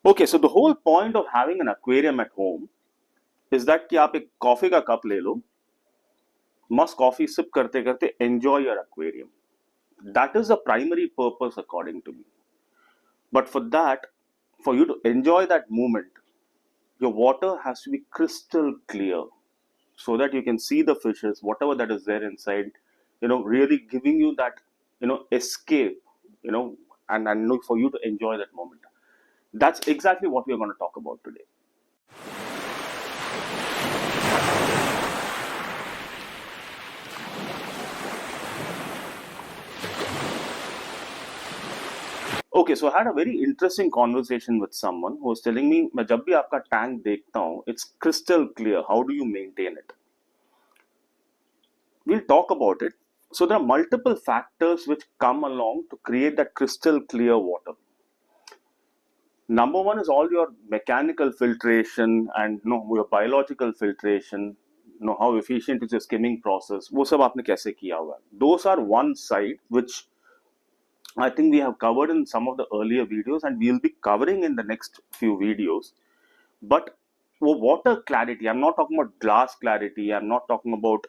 Okay, so the whole point of having an aquarium at home is that कि आप एक coffee का cup ले लो, मस्त कॉफी सिप करते करते enjoy your aquarium. That is the primary purpose according to me. But for that, for you to enjoy that moment, your water has to be crystal clear so that you can see the fishes, whatever that is there inside, really giving you that, escape, you know, and for you to enjoy that moment. That's exactly what we are going to talk about today. Okay, so I had a very interesting conversation with someone who was telling me, मैं जब भी आपका tank देखता हूँ, it's crystal clear. How do you maintain it? We'll talk about it. So there are multiple factors which come along to create that crystal clear water. Number one is all your mechanical filtration and your biological filtration. How efficient is your skimming process. वो सब आपने कैसे किया हुआ है. Those are one side which I think we have covered in some of the earlier videos and we'll be covering in the next few videos. But water clarity, I'm not talking about glass clarity, I'm not talking about,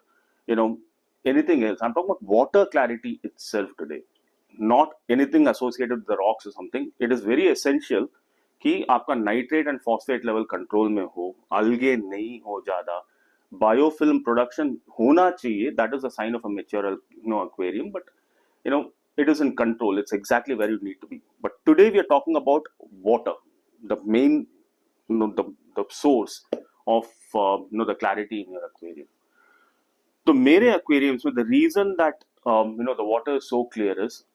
anything else. I'm talking about water clarity itself today. Not anything associated with the rocks or something. It is very essential कि आपका nitrate and phosphate level control में हो, अलगे नहीं हो ज्यादा, biofilm production होना चाहिए. That is a sign of a mature aquarium, but it is in control. It's exactly where you need to be. But today we are talking about water, the main, the source of the clarity in your aquarium. So मेरे aquariums में the reason that the water is so clear is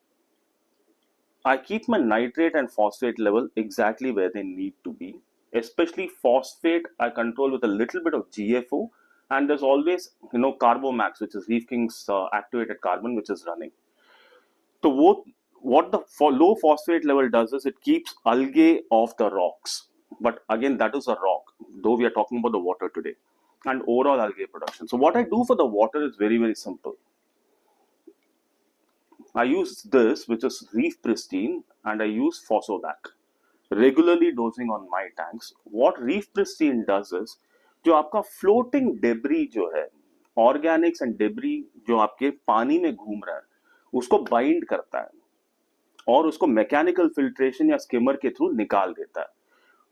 I keep my nitrate and phosphate level exactly where they need to be. Especially phosphate, I control with a little bit of GFO, and there's always Carbomax, which is Reefking's activated carbon, which is running. So what the low phosphate level does is it keeps algae off the rocks. But again, that is a rock, though we are talking about the water today, and overall algae production. So what I do for the water is very, very simple. I use this, which is Reef Pristine, and I use Phosovac. Regularly dosing on my tanks. What Reef Pristine does is, जो आपका floating debris जो है, organics and debris जो आपके पानी में घूम रहा है, उसको bind करता है और उसको mechanical filtration या skimmer के through निकाल देता है.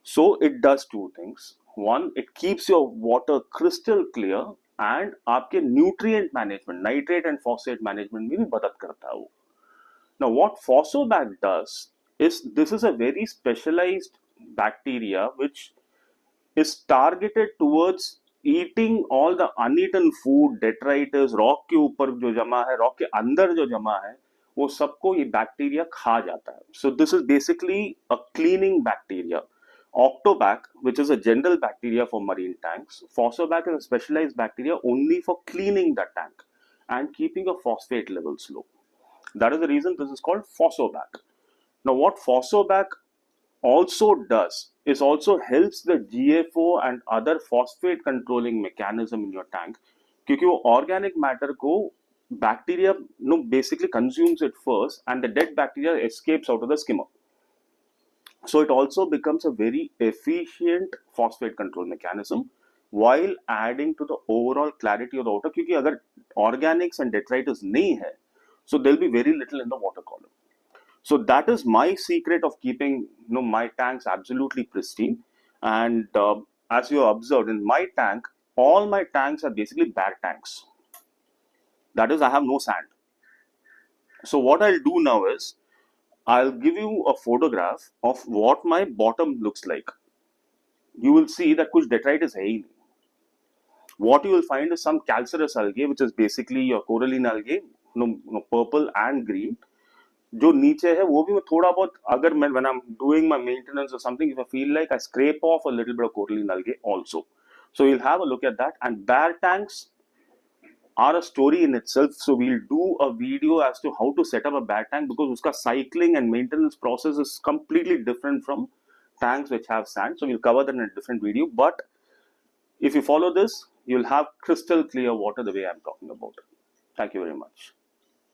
So it does two things. One, it keeps your water crystal clear and आपके nutrient management, nitrate and phosphate management में भी मदद करता है वो. Now what Phosovac does is, this is a very specialized bacteria which is targeted towards eating all the uneaten food, detritus, rock के ऊपर जो जमा है, rock के अंदर जो जमा है, वो सबको ये बैक्टीरिया खा जाता है. So this is basically a cleaning bacteria. Octobac, which is a general bacteria for marine tanks, Phosovac is a specialized bacteria only for cleaning the tank and keeping your phosphate levels low. That is the reason this is called Phosovac. Now what Phosovac also does is also helps the GFO and other phosphate controlling mechanism in your tank, क्योंकि वो organic matter को bacteria basically consumes it first and the dead bacteria escapes out of the skimmer. So it also becomes a very efficient phosphate control mechanism while adding to the overall clarity of the water, क्योंकि अगर organics and detritus नहीं है, so there'll be very little in the water column. So that is my secret of keeping my tanks absolutely pristine. And as you observed in my tank, all my tanks are basically bare tanks. That is, I have no sand. So what I'll do now is, I'll give you a photograph of what my bottom looks like. You will see that कुछ detritus है ही नहीं. What you will find is some calcareous algae, which is basically your coralline algae, purple and green. जो नीचे है वो भी मैं थोड़ा बहुत, अगर मैं when I'm doing my maintenance or something, if I feel like I scrape off a little bit of coralline algae also. So you'll have a look at that. And bare tanks are a story in itself. So we'll do a video as to how to set up a bare tank, because uska cycling and maintenance process is completely different from tanks which have sand. So we'll cover that in a different video. But if you follow this, you'll have crystal clear water the way I'm talking about. Thank you very much.